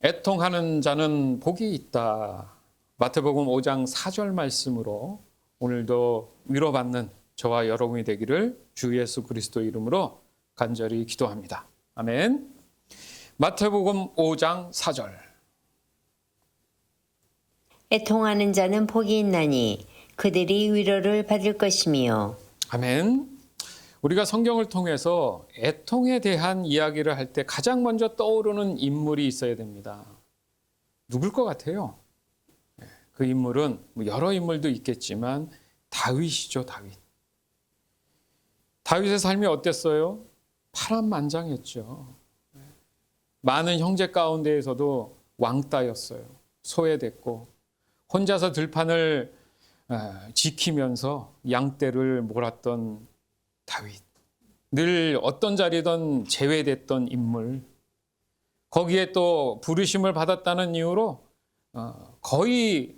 애통하는 자는 복이 있다. 마태복음 5장 4절 말씀으로 오늘도 위로받는 저와 여러분이 되기를 주 예수 그리스도 이름으로 간절히 기도합니다. 아멘. 마태복음 5장 4절. 애통하는 자는 복이 있나니 그들이 위로를 받을 것이며. 아멘. 우리가 성경을 통해서 애통에 대한 이야기를 할 때 가장 먼저 떠오르는 인물이 있어야 됩니다. 누굴 것 같아요? 그 인물은 여러 인물도 있겠지만 다윗이죠, 다윗. 다윗의 삶이 어땠어요? 파란만장했죠. 많은 형제 가운데에서도 왕따였어요. 소외됐고 혼자서 들판을 지키면서 양떼를 몰았던 다윗. 늘 어떤 자리든 제외됐던 인물. 거기에 또 부르심을 받았다는 이유로 거의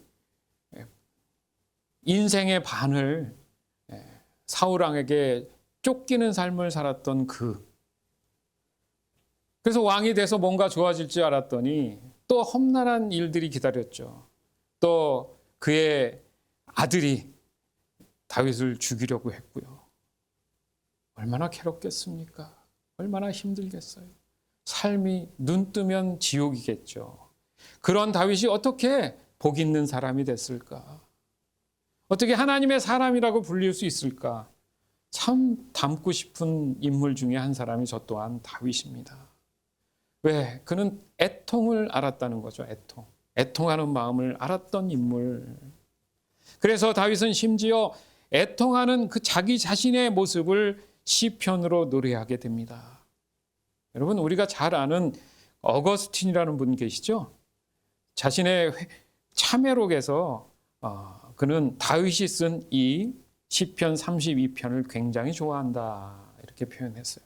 인생의 반을 사울 왕에게 쫓기는 삶을 살았던 그래서 왕이 돼서 뭔가 좋아질 줄 알았더니 또 험난한 일들이 기다렸죠. 또 그의 아들이 다윗을 죽이려고 했고요. 얼마나 괴롭겠습니까? 얼마나 힘들겠어요. 삶이 눈 뜨면 지옥이겠죠. 그런 다윗이 어떻게 복 있는 사람이 됐을까? 어떻게 하나님의 사람이라고 불릴 수 있을까? 참 닮고 싶은 인물 중에 한 사람이 저 또한 다윗입니다. 왜? 그는 애통을 알았다는 거죠. 애통하는 마음을 알았던 인물. 그래서 다윗은 심지어 애통하는 그 자기 자신의 모습을 시편으로 노래하게 됩니다. 여러분, 우리가 잘 아는 어거스틴이라는 분 계시죠? 자신의 참회록에서 그는 다윗이 쓴 이 시편 32편을 굉장히 좋아한다 이렇게 표현했어요.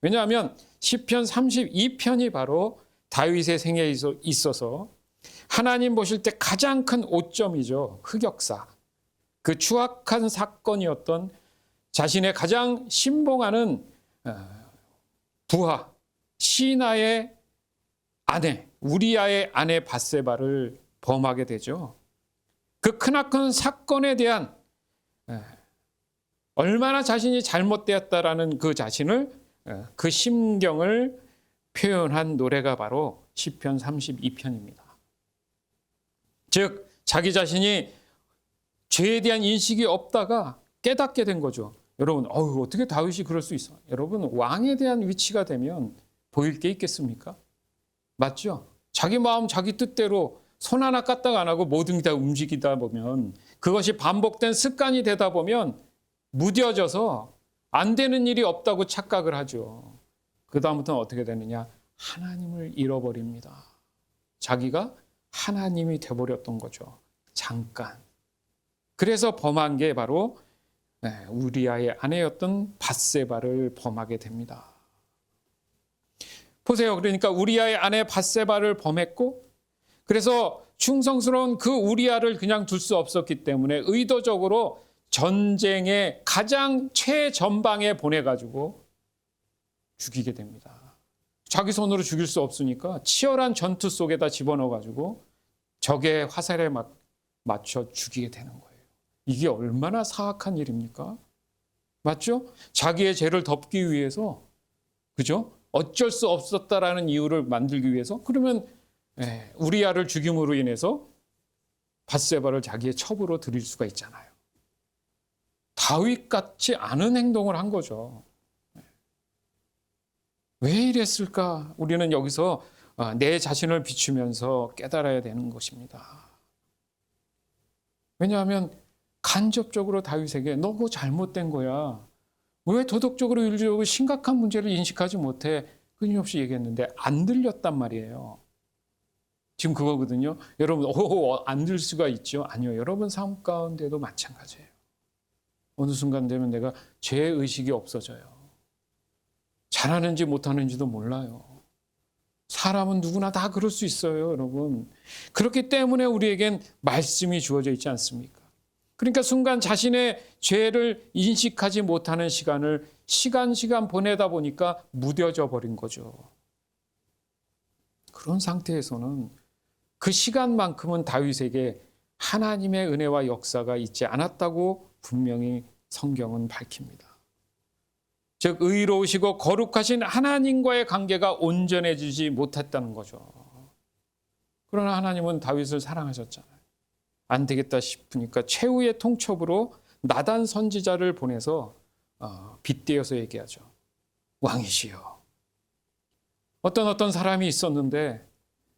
왜냐하면 시편 32편이 바로 다윗의 생애에 있어서 하나님 보실 때 가장 큰 오점이죠. 흑역사. 그 추악한 사건이었던 자신의 가장 신봉하는 부하 시나의 아내 우리아의 아내 밧세바를 범하게 되죠. 그 크나큰 사건에 대한 얼마나 자신이 잘못되었다라는 그 자신을 그 심경을 표현한 노래가 바로 시편 32편입니다. 즉 자기 자신이 죄에 대한 인식이 없다가 깨닫게 된 거죠. 여러분, 어떻게 다윗이 그럴 수 있어? 여러분, 왕에 대한 위치가 되면 보일 게 있겠습니까? 맞죠? 자기 마음, 자기 뜻대로 손 하나 까딱 안 하고 모든 게 다 움직이다 보면 그것이 반복된 습관이 되다 보면 무뎌져서 안 되는 일이 없다고 착각을 하죠. 그 다음부터는 어떻게 되느냐? 하나님을 잃어버립니다. 자기가 하나님이 돼버렸던 거죠. 잠깐. 그래서 범한 게 바로 우리아의 아내였던 밧세바를 범하게 됩니다. 보세요. 그러니까 우리아의 아내 밧세바를 범했고 그래서 충성스러운 그 우리아를 그냥 둘 수 없었기 때문에 의도적으로 전쟁의 가장 최전방에 보내가지고 죽이게 됩니다. 자기 손으로 죽일 수 없으니까 치열한 전투 속에다 집어넣어가지고 적의 화살에 맞춰 죽이게 되는 거예요. 이게 얼마나 사악한 일입니까? 맞죠? 자기의 죄를 덮기 위해서, 그죠? 어쩔 수 없었다라는 이유를 만들기 위해서, 그러면 우리아를 죽임으로 인해서 밧세바를 자기의 첩으로 들일 수가 있잖아요. 다윗 같지 않은 행동을 한 거죠. 왜 이랬을까? 우리는 여기서 내 자신을 비추면서 깨달아야 되는 것입니다. 왜냐하면 간접적으로 다윗에게 너 그거 잘못된 거야. 왜 도덕적으로 윤리적으로 심각한 문제를 인식하지 못해? 끊임없이 얘기했는데 안 들렸단 말이에요. 지금 그거거든요. 여러분, 안 들 수가 있죠? 아니요. 여러분 삶 가운데도 마찬가지예요. 어느 순간 되면 내가 죄의식이 없어져요. 잘하는지 못하는지도 몰라요. 사람은 누구나 다 그럴 수 있어요, 여러분. 그렇기 때문에 우리에겐 말씀이 주어져 있지 않습니까? 그러니까 순간 자신의 죄를 인식하지 못하는 시간을 시간 보내다 보니까 무뎌져 버린 거죠. 그런 상태에서는 그 시간만큼은 다윗에게 하나님의 은혜와 역사가 있지 않았다고 분명히 성경은 밝힙니다. 즉 의로우시고 거룩하신 하나님과의 관계가 온전해지지 못했다는 거죠. 그러나 하나님은 다윗을 사랑하셨잖아요. 안 되겠다 싶으니까 최후의 통첩으로 나단 선지자를 보내서 빗대어서 얘기하죠. 왕이시여. 어떤 사람이 있었는데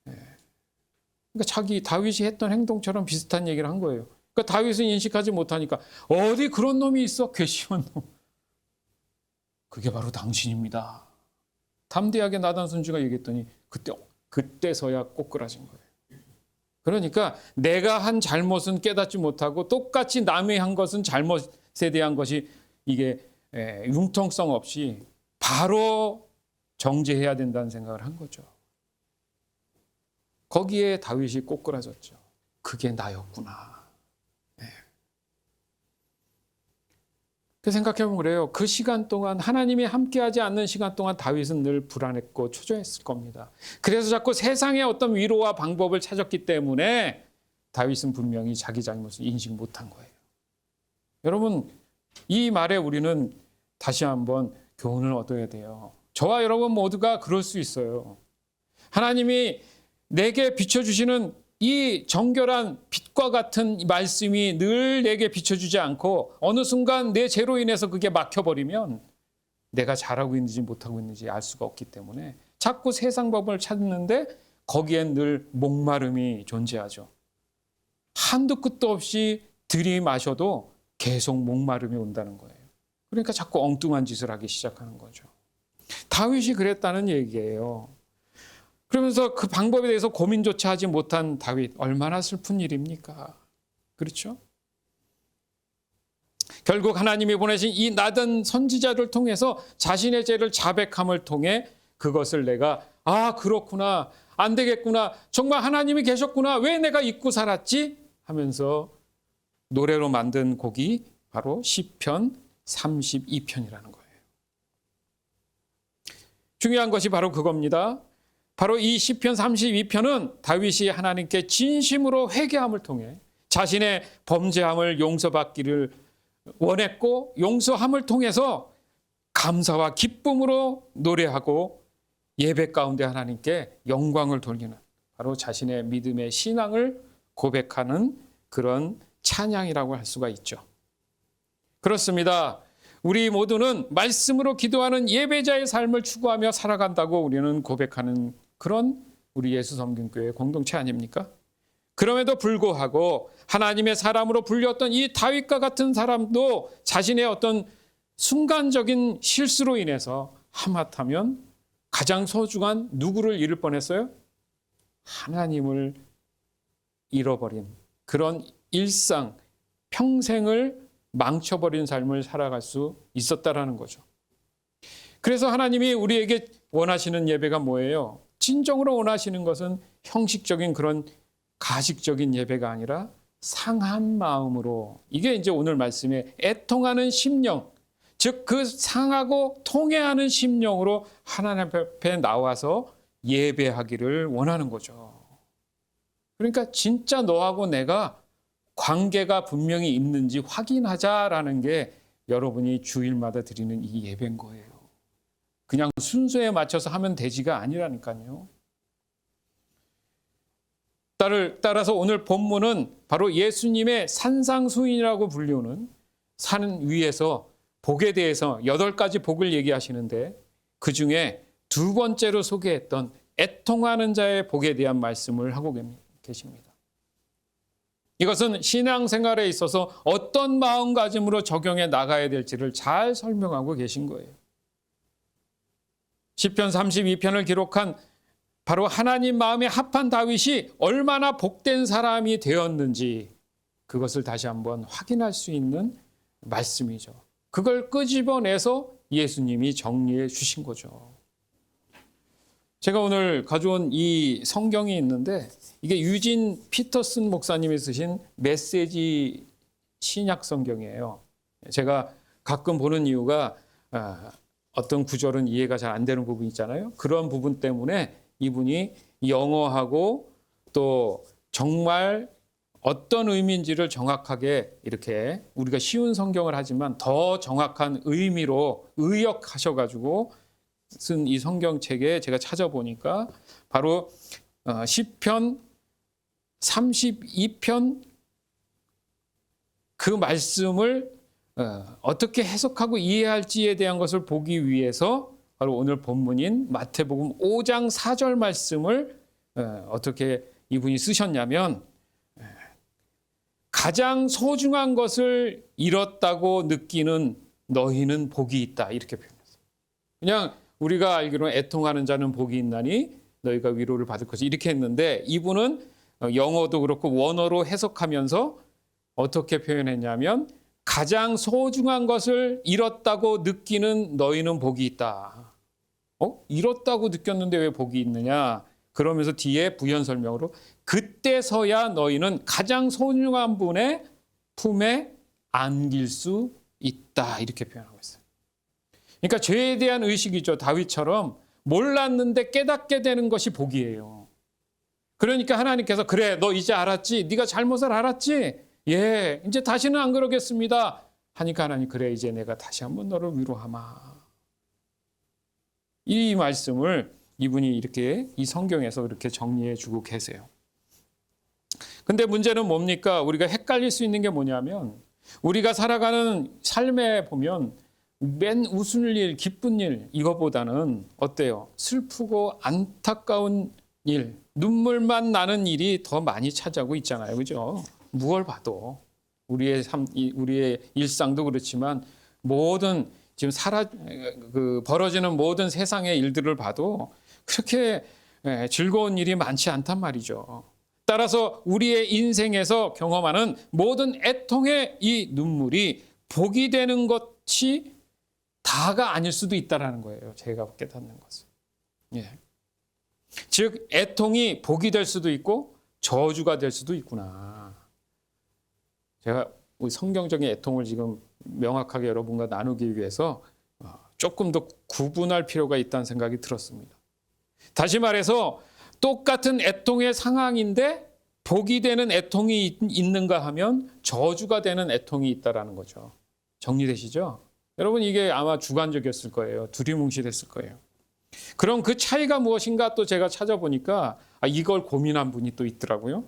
그러니까 자기 다윗이 했던 행동처럼 비슷한 얘기를 한 거예요. 그러니까 다윗은 인식하지 못하니까 어디 그런 놈이 있어? 괘씸한 놈. 그게 바로 당신입니다. 담대하게 나단 선지자가 얘기했더니 그때서야 꼬꾸라진 거예요. 그러니까 내가 한 잘못은 깨닫지 못하고 똑같이 남이 한 것은 잘못에 대한 것이 이게 융통성 없이 바로 정죄해야 된다는 생각을 한 거죠. 거기에 다윗이 꼬꾸라졌죠. 그게 나였구나. 그 생각해보면 그래요. 그 시간 동안 하나님이 함께하지 않는 시간 동안 다윗은 늘 불안했고 초조했을 겁니다. 그래서 자꾸 세상의 어떤 위로와 방법을 찾았기 때문에 다윗은 분명히 자기 잘못을 인식 못한 거예요. 여러분 이 말에 우리는 다시 한번 교훈을 얻어야 돼요. 저와 여러분 모두가 그럴 수 있어요. 하나님이 내게 비춰주시는 이 정결한 빛과 같은 말씀이 늘 내게 비춰주지 않고 어느 순간 내 죄로 인해서 그게 막혀버리면 내가 잘하고 있는지 못하고 있는지 알 수가 없기 때문에 자꾸 세상 법을 찾는데 거기엔 늘 목마름이 존재하죠. 한두 끝도 없이 들이마셔도 계속 목마름이 온다는 거예요. 그러니까 자꾸 엉뚱한 짓을 하기 시작하는 거죠. 다윗이 그랬다는 얘기예요. 그러면서 그 방법에 대해서 고민조차 하지 못한 다윗, 얼마나 슬픈 일입니까? 그렇죠? 결국 하나님이 보내신 이 나단 선지자를 통해서 자신의 죄를 자백함을 통해 그것을 내가 그렇구나, 안 되겠구나, 정말 하나님이 계셨구나, 왜 내가 잊고 살았지? 하면서 노래로 만든 곡이 바로 시편 32편이라는 거예요. 중요한 것이 바로 그겁니다. 바로 이 시편 32편은 다윗이 하나님께 진심으로 회개함을 통해 자신의 범죄함을 용서받기를 원했고 용서함을 통해서 감사와 기쁨으로 노래하고 예배 가운데 하나님께 영광을 돌리는 바로 자신의 믿음의 신앙을 고백하는 그런 찬양이라고 할 수가 있죠. 그렇습니다. 우리 모두는 말씀으로 기도하는 예배자의 삶을 추구하며 살아간다고 우리는 고백하는 그런 우리 예수섬김교회 공동체 아닙니까? 그럼에도 불구하고 하나님의 사람으로 불렸던 이 다윗과 같은 사람도 자신의 어떤 순간적인 실수로 인해서 하마터면 가장 소중한 누구를 잃을 뻔했어요? 하나님을 잃어버린 그런 일상, 평생을 망쳐버린 삶을 살아갈 수 있었다라는 거죠. 그래서 하나님이 우리에게 원하시는 예배가 뭐예요? 진정으로 원하시는 것은 형식적인 그런 가식적인 예배가 아니라 상한 마음으로, 이게 이제 오늘 말씀에 애통하는 심령, 즉 그 상하고 통회하는 심령으로 하나님 앞에 나와서 예배하기를 원하는 거죠. 그러니까 진짜 너하고 내가 관계가 분명히 있는지 확인하자라는 게 여러분이 주일마다 드리는 이 예배인 거예요. 그냥 순서에 맞춰서 하면 되지가 아니라니까요. 따라서 오늘 본문은 바로 예수님의 산상수훈이라고 불리우는 산 위에서 복에 대해서 8가지 복을 얘기하시는데 그중에 두 번째로 소개했던 애통하는 자의 복에 대한 말씀을 하고 계십니다. 이것은 신앙생활에 있어서 어떤 마음가짐으로 적용해 나가야 될지를 잘 설명하고 계신 거예요. 시편 32편을 기록한 바로 하나님 마음에 합한 다윗이 얼마나 복된 사람이 되었는지 그것을 다시 한번 확인할 수 있는 말씀이죠. 그걸 끄집어내서 예수님이 정리해 주신 거죠. 제가 오늘 가져온 이 성경이 있는데 이게 유진 피터슨 목사님이 쓰신 메시지 신약 성경이에요. 제가 가끔 보는 이유가 어떤 구절은 이해가 잘 안 되는 부분이 있잖아요. 그런 부분 때문에 이분이 영어하고 또 정말 어떤 의미인지를 정확하게 이렇게 우리가 쉬운 성경을 하지만 더 정확한 의미로 의역하셔가지고 쓴 이 성경책에 제가 찾아보니까 바로 시편 32편 그 말씀을 어떻게 해석하고 이해할지에 대한 것을 보기 위해서 바로 오늘 본문인 마태복음 5장 4절 말씀을 어떻게 이분이 쓰셨냐면 가장 소중한 것을 잃었다고 느끼는 너희는 복이 있다 이렇게 표현했어요. 그냥 우리가 알기로는 애통하는 자는 복이 있나니 너희가 위로를 받을 것이 이렇게 했는데 이분은 영어도 그렇고 원어로 해석하면서 어떻게 표현했냐면 가장 소중한 것을 잃었다고 느끼는 너희는 복이 있다. 잃었다고 느꼈는데 왜 복이 있느냐? 그러면서 뒤에 부연 설명으로 그때서야 너희는 가장 소중한 분의 품에 안길 수 있다. 이렇게 표현하고 있어요. 그러니까 죄에 대한 의식이죠. 다윗처럼 몰랐는데 깨닫게 되는 것이 복이에요. 그러니까 하나님께서 그래 너 이제 알았지? 네가 잘못을 알았지? 예, 이제 다시는 안 그러겠습니다. 하니까 하나님 그래 이제 내가 다시 한번 너를 위로하마. 이 말씀을 이분이 이렇게 이 성경에서 이렇게 정리해 주고 계세요. 근데 문제는 뭡니까? 우리가 헷갈릴 수 있는 게 뭐냐면 우리가 살아가는 삶에 보면 맨 웃을 일, 기쁜 일 이거보다는 어때요? 슬프고 안타까운 일, 눈물만 나는 일이 더 많이 차지하고 있잖아요. 그죠? 무얼 봐도 우리의 일상도 그렇지만 모든 지금 벌어지는 모든 세상의 일들을 봐도 그렇게 즐거운 일이 많지 않단 말이죠. 따라서 우리의 인생에서 경험하는 모든 애통의 이 눈물이 복이 되는 것이 다가 아닐 수도 있다는 거예요. 제가 깨닫는 것은. 예. 즉 애통이 복이 될 수도 있고 저주가 될 수도 있구나. 제가 성경적인 애통을 지금 명확하게 여러분과 나누기 위해서 조금 더 구분할 필요가 있다는 생각이 들었습니다. 다시 말해서 똑같은 애통의 상황인데 복이 되는 애통이 있는가 하면 저주가 되는 애통이 있다는 거죠. 정리되시죠? 여러분 이게 아마 주관적이었을 거예요. 두리뭉실했을 거예요. 그럼 그 차이가 무엇인가 또 제가 찾아보니까 이걸 고민한 분이 또 있더라고요.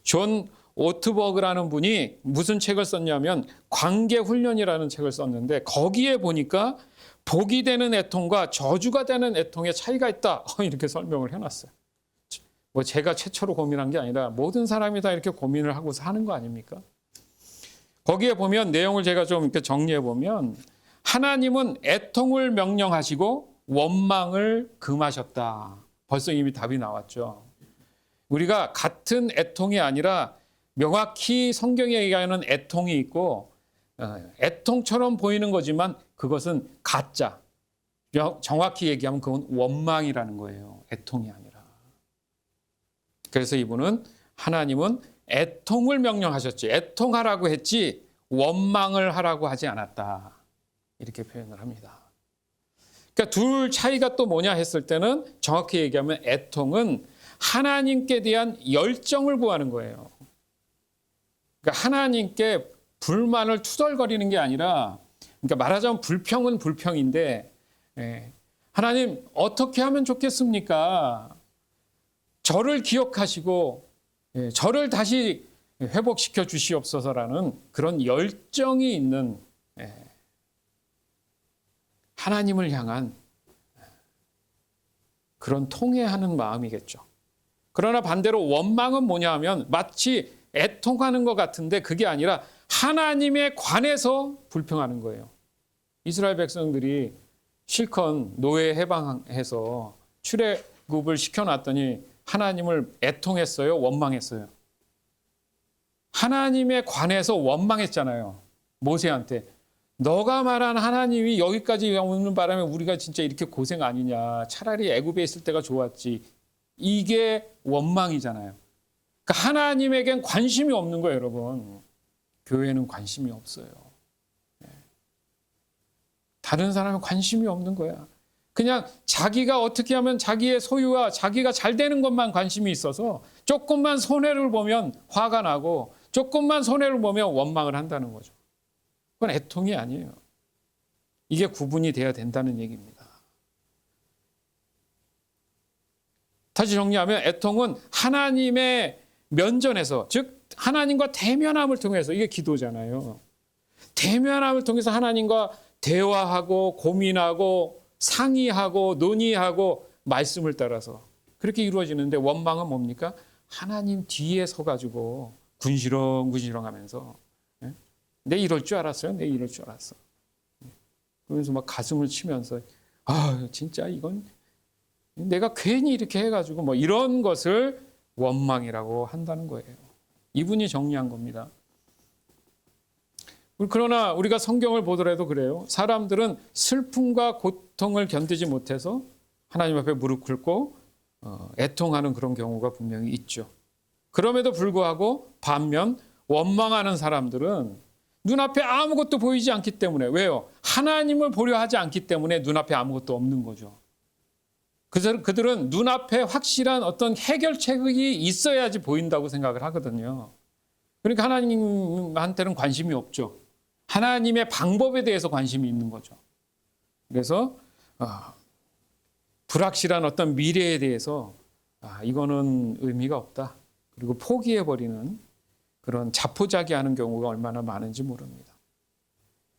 존 오트버그라는 분이 무슨 책을 썼냐면 관계훈련이라는 책을 썼는데 거기에 보니까 복이 되는 애통과 저주가 되는 애통의 차이가 있다. 이렇게 설명을 해놨어요. 뭐 제가 최초로 고민한 게 아니라 모든 사람이 다 이렇게 고민을 하고 사는 거 아닙니까? 거기에 보면 내용을 제가 좀 이렇게 정리해 보면 하나님은 애통을 명령하시고 원망을 금하셨다. 벌써 이미 답이 나왔죠. 우리가 같은 애통이 아니라 명확히 성경에 얘기하는 애통이 있고 애통처럼 보이는 거지만 그것은 가짜. 정확히 얘기하면 그건 원망이라는 거예요. 애통이 아니라. 그래서 이분은 하나님은 애통을 명령하셨지. 애통하라고 했지 원망을 하라고 하지 않았다. 이렇게 표현을 합니다. 그러니까 둘 차이가 또 뭐냐 했을 때는 정확히 얘기하면 애통은 하나님께 대한 열정을 구하는 거예요. 그러니까 하나님께 불만을 투덜거리는 게 아니라 그러니까 말하자면 불평은 불평인데 하나님 어떻게 하면 좋겠습니까? 저를 기억하시고 저를 다시 회복시켜 주시옵소서라는 그런 열정이 있는 하나님을 향한 그런 통회하는 마음이겠죠. 그러나 반대로 원망은 뭐냐 하면 마치 애통하는 것 같은데 그게 아니라 하나님에 관해서 불평하는 거예요. 이스라엘 백성들이 실컷 노예 해방해서 출애굽을 시켜놨더니 하나님을 애통했어요? 원망했어요? 하나님에 관해서 원망했잖아요. 모세한테. 너가 말한 하나님이 여기까지 오는 바람에 우리가 진짜 이렇게 고생 아니냐. 차라리 애굽에 있을 때가 좋았지. 이게 원망이잖아요. 그러니까 하나님에겐 관심이 없는 거예요, 여러분. 교회는 관심이 없어요. 다른 사람은 관심이 없는 거야. 그냥 자기가 어떻게 하면 자기의 소유와 자기가 잘 되는 것만 관심이 있어서 조금만 손해를 보면 화가 나고 조금만 손해를 보면 원망을 한다는 거죠. 그건 애통이 아니에요. 이게 구분이 돼야 된다는 얘기입니다. 다시 정리하면 애통은 하나님의 면전에서, 즉 하나님과 대면함을 통해서, 이게 기도잖아요. 대면함을 통해서 하나님과 대화하고 고민하고 상의하고 논의하고 말씀을 따라서 그렇게 이루어지는데, 원망은 뭡니까? 하나님 뒤에 서가지고 군시렁군시렁 하면서 내 이럴 줄 알았어요. 내 이럴 줄 알았어. 그러면서 막 가슴을 치면서 아 진짜 이건 내가 괜히 이렇게 해가지고 뭐 이런 것을 원망이라고 한다는 거예요. 이분이 정리한 겁니다. 그러나 우리가 성경을 보더라도 그래요. 사람들은 슬픔과 고통을 견디지 못해서 하나님 앞에 무릎 꿇고 애통하는 그런 경우가 분명히 있죠. 그럼에도 불구하고 반면 원망하는 사람들은 눈앞에 아무것도 보이지 않기 때문에, 왜요? 하나님을 보려 하지 않기 때문에 눈앞에 아무것도 없는 거죠. 그들은 눈앞에 확실한 어떤 해결책이 있어야지 보인다고 생각을 하거든요. 그러니까 하나님한테는 관심이 없죠. 하나님의 방법에 대해서 관심이 있는 거죠. 그래서 불확실한 어떤 미래에 대해서 이거는 의미가 없다. 그리고 포기해버리는 그런 자포자기하는 경우가 얼마나 많은지 모릅니다.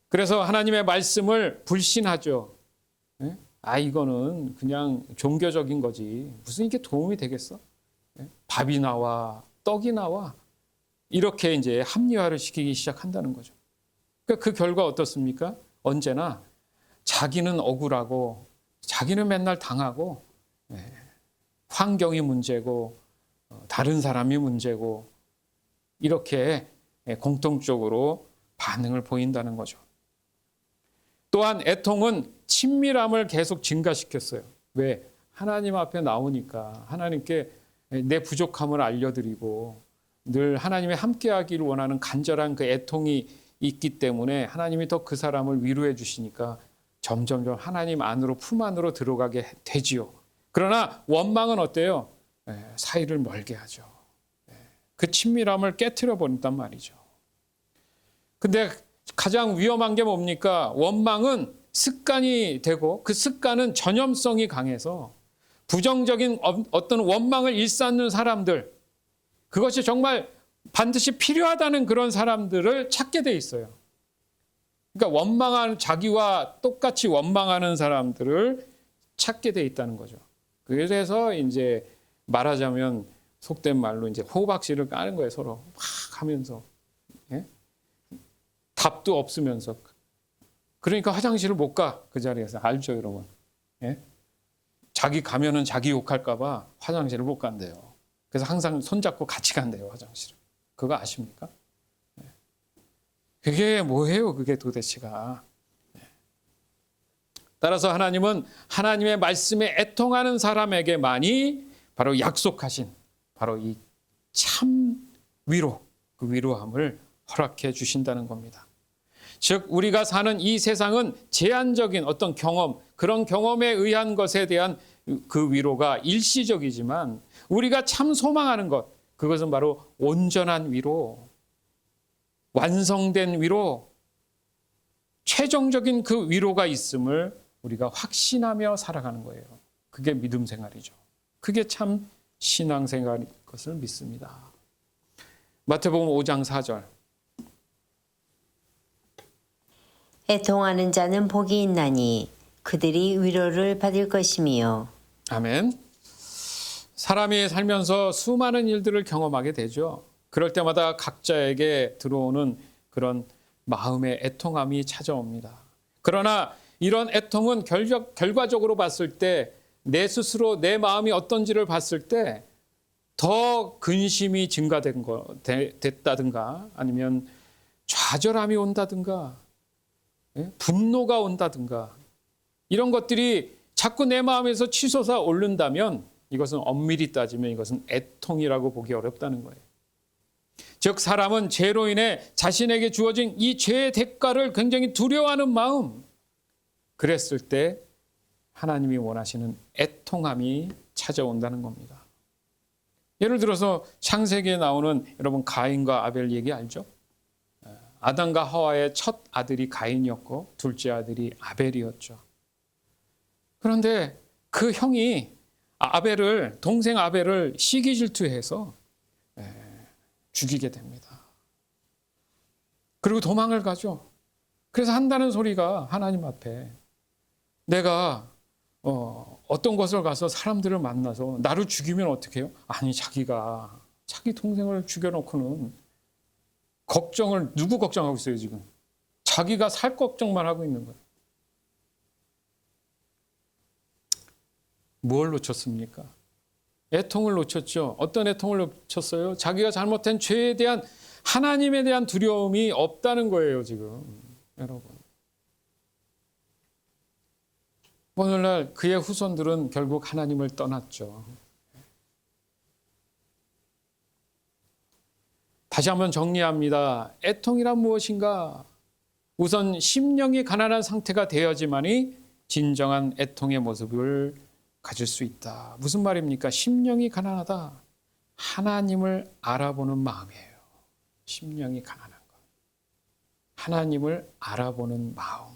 그래서 하나님의 말씀을 불신하죠. 이거는 그냥 종교적인 거지. 무슨 이게 도움이 되겠어? 밥이 나와, 떡이 나와. 이렇게 이제 합리화를 시키기 시작한다는 거죠. 그러니까 그 결과 어떻습니까? 언제나 자기는 억울하고, 자기는 맨날 당하고, 환경이 문제고, 다른 사람이 문제고, 이렇게 공통적으로 반응을 보인다는 거죠. 또한 애통은 친밀함을 계속 증가시켰어요. 왜? 하나님 앞에 나오니까 하나님께 내 부족함을 알려드리고 늘 하나님의 함께하기를 원하는 간절한 그 애통이 있기 때문에 하나님이 더 그 사람을 위로해 주시니까 점점점 하나님 안으로, 품 안으로 들어가게 되지요. 그러나 원망은 어때요? 사이를 멀게 하죠. 그 친밀함을 깨트려 버린단 말이죠. 근데 가장 위험한 게 뭡니까? 원망은 습관이 되고 그 습관은 전염성이 강해서 부정적인 어떤 원망을 일삼는 사람들, 그것이 정말 반드시 필요하다는 그런 사람들을 찾게 돼 있어요. 그러니까 원망하는, 자기와 똑같이 원망하는 사람들을 찾게 돼 있다는 거죠. 그래서 이제 말하자면 속된 말로 이제 호박씨를 까는 거예요. 서로 막 하면서. 답도 없으면서. 그러니까 화장실을 못 가. 그 자리에서. 알죠, 여러분? 자기 가면은 자기 욕할까 봐 화장실을 못 간대요. 그래서 항상 손잡고 같이 간대요, 화장실을. 그거 아십니까? 그게 뭐예요, 그게 도대체가. 따라서 하나님은 하나님의 말씀에 애통하는 사람에게만이 바로 약속하신 바로 이 참 위로, 그 위로함을 허락해 주신다는 겁니다. 즉 우리가 사는 이 세상은 제한적인 어떤 경험, 그런 경험에 의한 것에 대한 그 위로가 일시적이지만 우리가 참 소망하는 것, 그것은 바로 온전한 위로, 완성된 위로, 최종적인 그 위로가 있음을 우리가 확신하며 살아가는 거예요. 그게 믿음 생활이죠. 그게 참 신앙 생활인 것을 믿습니다. 마태복음 5장 4절. 애통하는 자는 복이 있나니 그들이 위로를 받을 것이며. 아멘. 사람이 살면서 수많은 일들을 경험하게 되죠. 그럴 때마다 각자에게 들어오는 그런 마음의 애통함이 찾아옵니다. 그러나 이런 애통은 결과적으로 봤을 때 내 스스로 내 마음이 어떤지를 봤을 때 더 근심이 됐다든가 아니면 좌절함이 온다든가 분노가 온다든가 이런 것들이 자꾸 내 마음에서 치솟아 오른다면 이것은 엄밀히 따지면 이것은 애통이라고 보기 어렵다는 거예요. 즉 사람은 죄로 인해 자신에게 주어진 이 죄의 대가를 굉장히 두려워하는 마음, 그랬을 때 하나님이 원하시는 애통함이 찾아온다는 겁니다. 예를 들어서 창세기에 나오는 여러분 가인과 아벨 얘기 알죠? 아담과 하와의 첫 아들이 가인이었고 둘째 아들이 아벨이었죠. 그런데 그 형이 동생 아벨을 시기 질투해서 죽이게 됩니다. 그리고 도망을 가죠. 그래서 한다는 소리가 하나님 앞에 내가 어떤 곳을 가서 사람들을 만나서 나를 죽이면 어떻게 해요? 아니 자기가 자기 동생을 죽여놓고는 누구 걱정하고 있어요 지금? 자기가 살 걱정만 하고 있는 거예요. 뭘 놓쳤습니까? 애통을 놓쳤죠. 어떤 애통을 놓쳤어요? 자기가 잘못한 죄에 대한 하나님에 대한 두려움이 없다는 거예요 지금 여러분. 오늘날 그의 후손들은 결국 하나님을 떠났죠. 다시 한번 정리합니다. 애통이란 무엇인가? 우선 심령이 가난한 상태가 되어야지만이 진정한 애통의 모습을 가질 수 있다. 무슨 말입니까? 심령이 가난하다. 하나님을 알아보는 마음이에요. 심령이 가난한 것. 하나님을 알아보는 마음.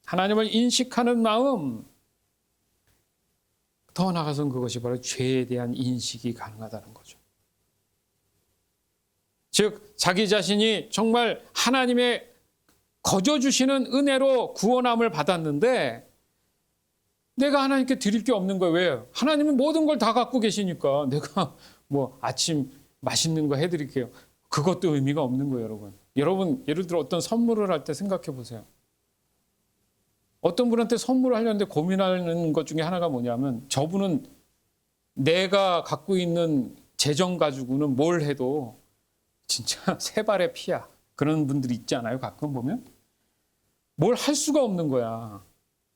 하나님을 인식하는 마음. 더 나아가서는 그것이 바로 죄에 대한 인식이 가능하다는 거죠. 즉 자기 자신이 정말 하나님의 거저 주시는 은혜로 구원함을 받았는데 내가 하나님께 드릴 게 없는 거예요. 왜요? 하나님은 모든 걸 다 갖고 계시니까 내가 뭐 아침 맛있는 거 해드릴게요. 그것도 의미가 없는 거예요, 여러분. 여러분 예를 들어 어떤 선물을 할 때 생각해 보세요. 어떤 분한테 선물을 하려는데 고민하는 것 중에 하나가 뭐냐면 저분은 내가 갖고 있는 재정 가지고는 뭘 해도 진짜 세 발의 피야. 그런 분들이 있지 않아요? 가끔 보면. 뭘 할 수가 없는 거야.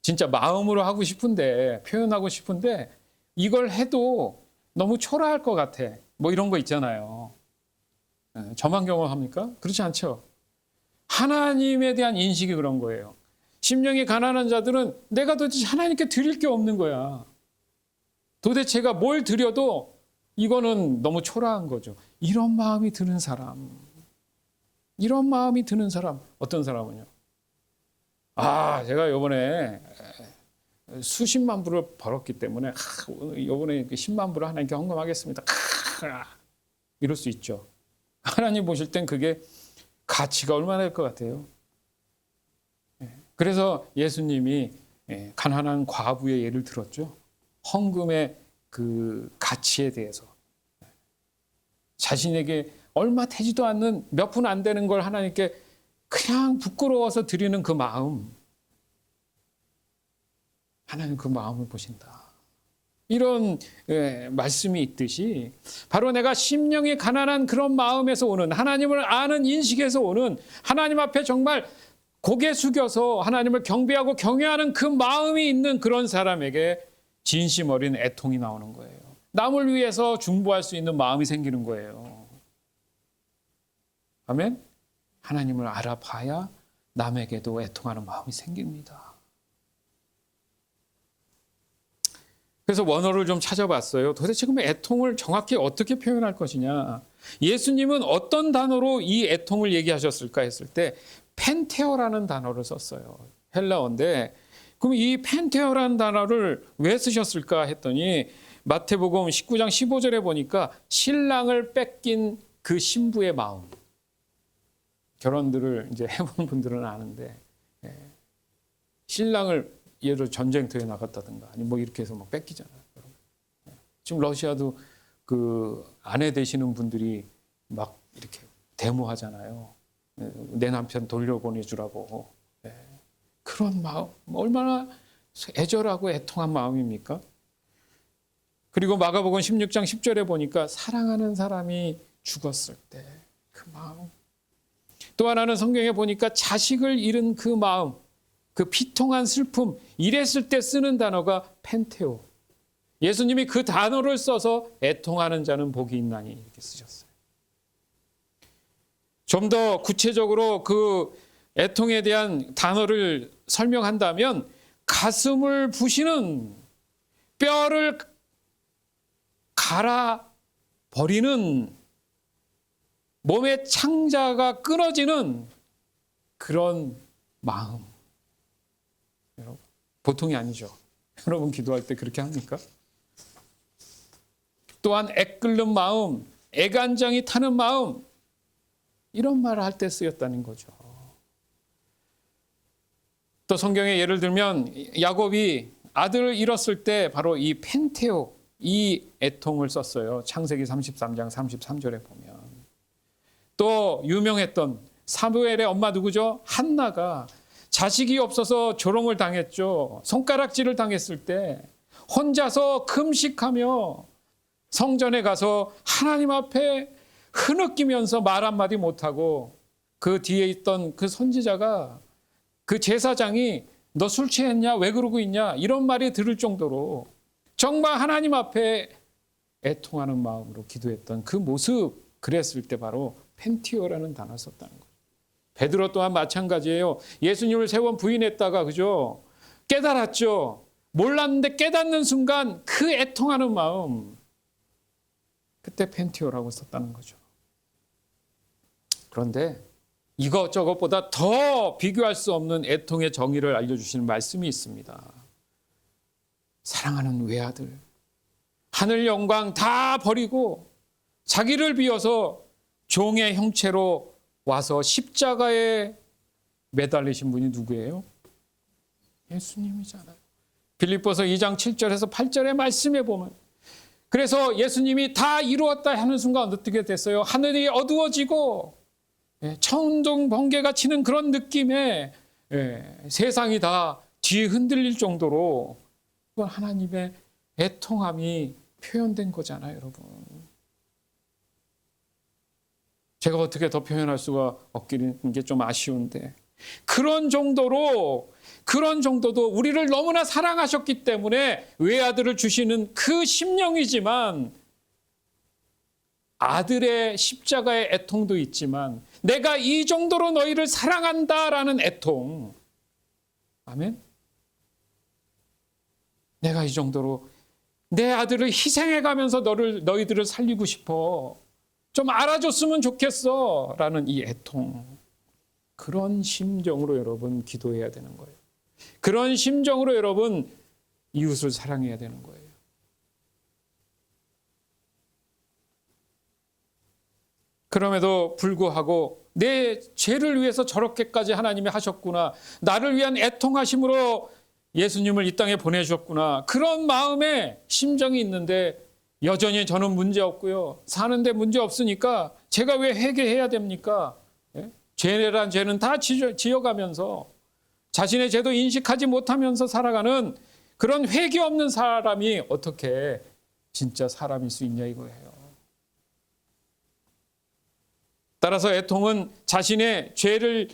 진짜 마음으로 하고 싶은데 표현하고 싶은데 이걸 해도 너무 초라할 것 같아. 뭐 이런 거 있잖아요. 저만 경험합니까? 그렇지 않죠. 하나님에 대한 인식이 그런 거예요. 심령이 가난한 자들은 내가 도대체 하나님께 드릴 게 없는 거야. 도대체 제가 뭘 드려도 이거는 너무 초라한 거죠. 이런 마음이 드는 사람. 이런 마음이 드는 사람. 어떤 사람은요? 제가 이번에 수십만 불을 벌었기 때문에 이번에 10만 불을 하나님께 헌금하겠습니다. 이럴 수 있죠. 하나님 보실 땐 그게 가치가 얼마나 될 것 같아요? 그래서 예수님이 가난한 과부의 예를 들었죠. 헌금의 그 가치에 대해서. 자신에게 얼마 되지도 않는 몇 푼 안 되는 걸 하나님께 그냥 부끄러워서 드리는 그 마음. 하나님 그 마음을 보신다. 이런 말씀이 있듯이 바로 내가 심령이 가난한 그런 마음에서 오는 하나님을 아는 인식에서 오는 하나님 앞에 정말 고개 숙여서 하나님을 경배하고 경외하는 그 마음이 있는 그런 사람에게 진심 어린 애통이 나오는 거예요. 남을 위해서 중보할 수 있는 마음이 생기는 거예요. 아멘? 하나님을 알아봐야 남에게도 애통하는 마음이 생깁니다. 그래서 원어를 좀 찾아봤어요. 도대체 그럼 애통을 정확히 어떻게 표현할 것이냐. 예수님은 어떤 단어로 이 애통을 얘기하셨을까 했을 때 펜테오라는 단어를 썼어요. 헬라어인데 그럼 이 펜테오라는 단어를 왜 쓰셨을까 했더니 마태복음 19장 15절에 보니까 신랑을 뺏긴 그 신부의 마음. 결혼들을 이제 해본 분들은 아는데 신랑을 예를 들어 전쟁터에 나갔다든가 아니 뭐 이렇게 해서 막 뺏기잖아요. 지금 러시아도 그 아내 되시는 분들이 막 이렇게 데모하잖아요. 내 남편 돌려보내주라고. 그런 마음 얼마나 애절하고 애통한 마음입니까? 그리고 마가복음 16장 10절에 보니까 사랑하는 사람이 죽었을 때 그 마음. 또 하나는 성경에 보니까 자식을 잃은 그 마음, 그 비통한 슬픔, 이랬을 때 쓰는 단어가 펜테오. 예수님이 그 단어를 써서 애통하는 자는 복이 있나니 이렇게 쓰셨어요. 좀 더 구체적으로 그 애통에 대한 단어를 설명한다면 가슴을 부시는, 뼈를 갈아 버리는, 몸의 창자가 끊어지는 그런 마음. 여러분, 보통이 아니죠. 여러분 기도할 때 그렇게 합니까? 또한 애끓는 마음, 애간장이 타는 마음, 이런 말을 할 때 쓰였다는 거죠. 또 성경에 예를 들면 야곱이 아들을 잃었을 때 바로 이 펜테오, 이 애통을 썼어요. 창세기 33장 33절에 보면. 또 유명했던 사무엘의 엄마 누구죠? 한나가 자식이 없어서 조롱을 당했죠. 손가락질을 당했을 때 혼자서 금식하며 성전에 가서 하나님 앞에 흐느끼면서 말 한마디 못하고, 그 뒤에 있던 그 선지자가, 그 제사장이 너 술 취했냐? 왜 그러고 있냐? 이런 말이 들을 정도로 정말 하나님 앞에 애통하는 마음으로 기도했던 그 모습, 그랬을 때 바로 펜티오라는 단어를 썼다는 거예요. 베드로 또한 마찬가지예요. 예수님을 3번 부인했다가, 그죠? 깨달았죠. 몰랐는데 깨닫는 순간 그 애통하는 마음, 그때 펜티오라고 썼다는 거죠. 그런데 이것저것보다 더 비교할 수 없는 애통의 정의를 알려주시는 말씀이 있습니다. 사랑하는 외아들, 하늘 영광 다 버리고 자기를 비워서 종의 형체로 와서 십자가에 매달리신 분이 누구예요? 예수님이잖아요. 빌립보서 2장 7절에서 8절의 말씀에 보면, 그래서 예수님이 다 이루었다 하는 순간 어떻게 됐어요? 하늘이 어두워지고 천둥 번개가 치는 그런 느낌에 세상이 다 뒤에 흔들릴 정도로 그건 하나님의 애통함이 표현된 거잖아요, 여러분. 제가 어떻게 더 표현할 수가 없기는 게 좀 아쉬운데, 그런 정도도 우리를 너무나 사랑하셨기 때문에 외아들을 주시는 그 심령이지만, 아들의 십자가의 애통도 있지만, 내가 이 정도로 너희를 사랑한다라는 애통. 아멘. 내가 이 정도로 내 아들을 희생해가면서 너희들을 살리고 싶어. 좀 알아줬으면 좋겠어. 라는 이 애통. 그런 심정으로 여러분 기도해야 되는 거예요. 그런 심정으로 여러분 이웃을 사랑해야 되는 거예요. 그럼에도 불구하고 내 죄를 위해서 저렇게까지 하나님이 하셨구나. 나를 위한 애통하심으로 예수님을 이 땅에 보내주셨구나. 그런 마음의 심정이 있는데 여전히 저는 문제 없고요. 사는데 문제 없으니까 제가 왜 회개해야 됩니까? 죄란 죄는 다 지어가면서 자신의 죄도 인식하지 못하면서 살아가는 그런 회개 없는 사람이 어떻게 진짜 사람일 수 있냐 이거예요. 따라서 애통은 자신의 죄를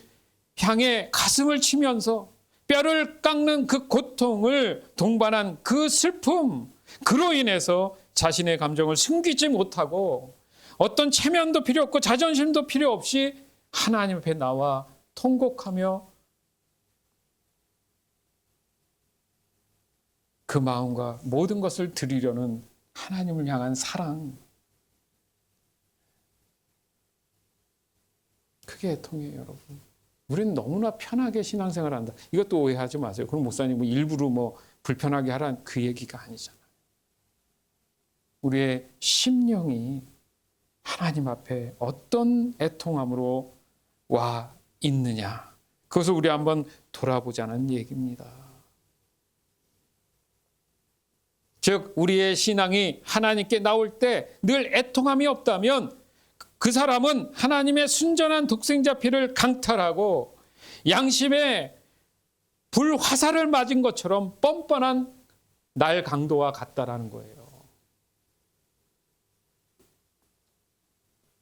향해 가슴을 치면서 뼈를 깎는 그 고통을 동반한 그 슬픔, 그로 인해서 자신의 감정을 숨기지 못하고 어떤 체면도 필요 없고 자존심도 필요 없이 하나님 앞에 나와 통곡하며 그 마음과 모든 것을 드리려는 하나님을 향한 사랑, 그게 애통이에요, 여러분. 우리는 너무나 편하게 신앙생활을 한다. 이것도 오해하지 마세요. 그럼 목사님 일부러 불편하게 하라는 그 얘기가 아니잖아요. 우리의 심령이 하나님 앞에 어떤 애통함으로 와 있느냐, 그것을 우리 한번 돌아보자는 얘기입니다. 즉 우리의 신앙이 하나님께 나올 때 늘 애통함이 없다면 그 사람은 하나님의 순전한 독생자 피를 강탈하고 양심의 불화살을 맞은 것처럼 뻔뻔한 날 강도와 같다라는 거예요.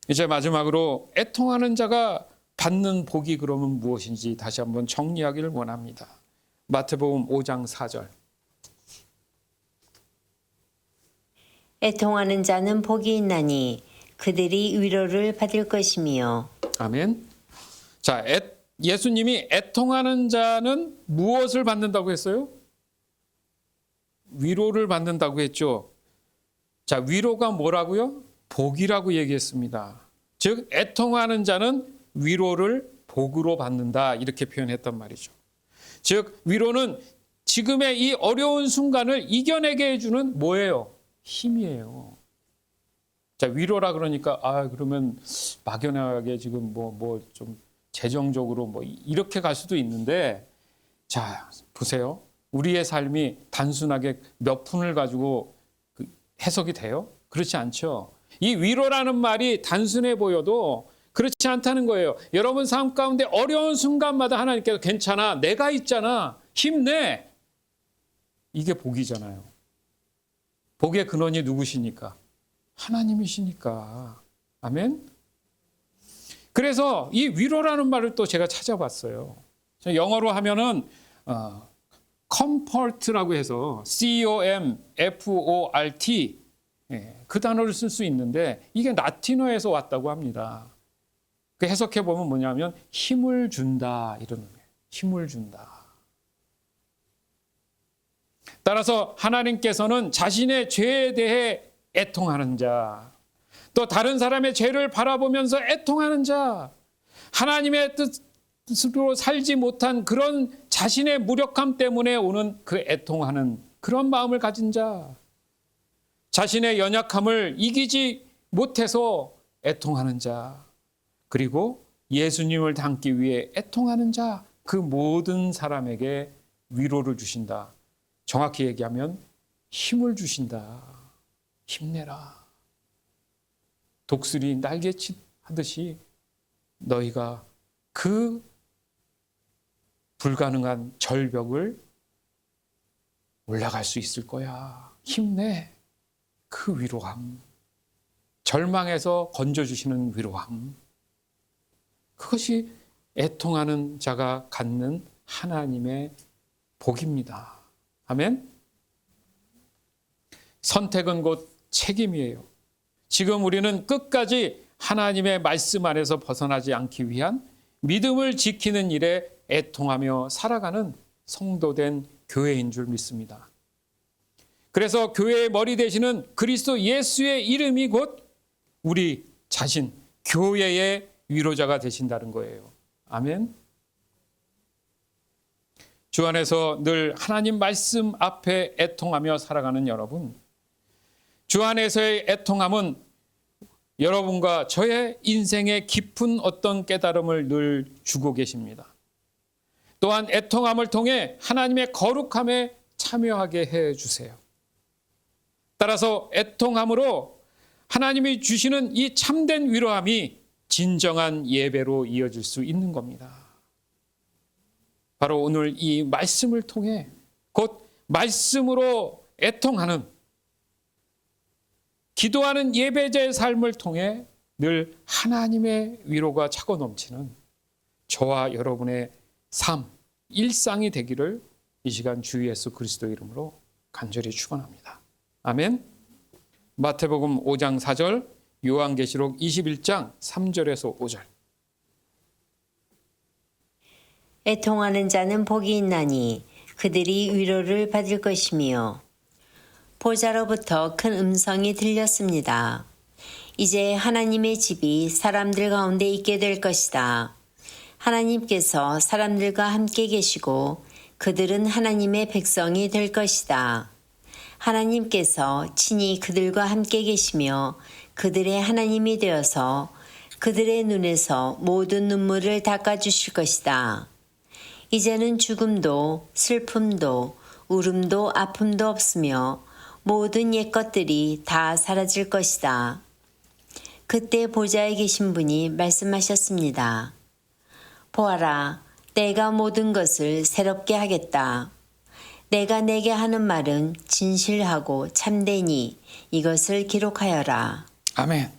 이제 마지막으로 애통하는 자가 받는 복이 그러면 무엇인지 다시 한번 정리하기를 원합니다. 마태복음 5장 4절. 애통하는 자는 복이 있나니 그들이 위로를 받을 것이며. 아멘. 자, 예수님이 애통하는 자는 무엇을 받는다고 했어요? 위로를 받는다고 했죠. 자, 위로가 뭐라고요? 복이라고 얘기했습니다. 즉 애통하는 자는 위로를 복으로 받는다 이렇게 표현했단 말이죠. 즉 위로는 지금의 이 어려운 순간을 이겨내게 해주는 뭐예요? 힘이에요. 자, 위로라 그러니까 그러면 막연하게 지금 뭐 좀 재정적으로 뭐 이렇게 갈 수도 있는데, 자, 보세요. 우리의 삶이 단순하게 몇 푼을 가지고 해석이 돼요? 그렇지 않죠. 이 위로라는 말이 단순해 보여도 그렇지 않다는 거예요. 여러분 삶 가운데 어려운 순간마다 하나님께서 괜찮아, 내가 있잖아, 힘내. 이게 복이잖아요. 복의 근원이 누구시니까? 하나님이시니까. 아멘. 그래서 이 위로라는 말을 또 제가 찾아봤어요. 영어로 하면은 comfort라고 해서 COMFORT 그 단어를 쓸 수 있는데 이게 라틴어에서 왔다고 합니다. 그 해석해 보면 뭐냐면 힘을 준다 이런 의미예요. 힘을 준다. 따라서 하나님께서는 자신의 죄에 대해 애통하는 자, 또 다른 사람의 죄를 바라보면서 애통하는 자, 하나님의 뜻으로 살지 못한 그런 자신의 무력함 때문에 오는 그 애통하는 그런 마음을 가진 자, 자신의 연약함을 이기지 못해서 애통하는 자, 그리고 예수님을 닮기 위해 애통하는 자, 그 모든 사람에게 위로를 주신다. 정확히 얘기하면 힘을 주신다. 힘내라. 독수리 날개짓 하듯이 너희가 그 불가능한 절벽을 올라갈 수 있을 거야. 힘내. 그 위로함. 절망에서 건져주시는 위로함. 그것이 애통하는 자가 갖는 하나님의 복입니다. 아멘. 선택은 곧 책임이에요. 지금 우리는 끝까지 하나님의 말씀 안에서 벗어나지 않기 위한 믿음을 지키는 일에 애통하며 살아가는 성도된 교회인 줄 믿습니다. 그래서 교회의 머리 되시는 그리스도 예수의 이름이 곧 우리 자신, 교회의 위로자가 되신다는 거예요. 아멘. 주 안에서 늘 하나님 말씀 앞에 애통하며 살아가는 여러분, 주 안에서의 애통함은 여러분과 저의 인생의 깊은 어떤 깨달음을 늘 주고 계십니다. 또한 애통함을 통해 하나님의 거룩함에 참여하게 해주세요. 따라서 애통함으로 하나님이 주시는 이 참된 위로함이 진정한 예배로 이어질 수 있는 겁니다. 바로 오늘 이 말씀을 통해 곧 말씀으로 애통하는 기도하는 예배자의 삶을 통해 늘 하나님의 위로가 차고 넘치는 저와 여러분의 삶, 일상이 되기를 이 시간 주 예수 그리스도 이름으로 간절히 축원합니다. 아멘. 마태복음 5장 4절, 요한계시록 21장 3절에서 5절. 애통하는 자는 복이 있나니 그들이 위로를 받을 것이며, 보좌로부터 큰 음성이 들렸습니다. 이제 하나님의 집이 사람들 가운데 있게 될 것이다. 하나님께서 사람들과 함께 계시고 그들은 하나님의 백성이 될 것이다. 하나님께서 친히 그들과 함께 계시며 그들의 하나님이 되어서 그들의 눈에서 모든 눈물을 닦아주실 것이다. 이제는 죽음도 슬픔도 울음도 아픔도 없으며 모든 옛 것들이 다 사라질 것이다. 그때 보좌에 계신 분이 말씀하셨습니다. 보아라, 내가 모든 것을 새롭게 하겠다. 내가 내게 하는 말은 진실하고 참되니 이것을 기록하여라. 아멘.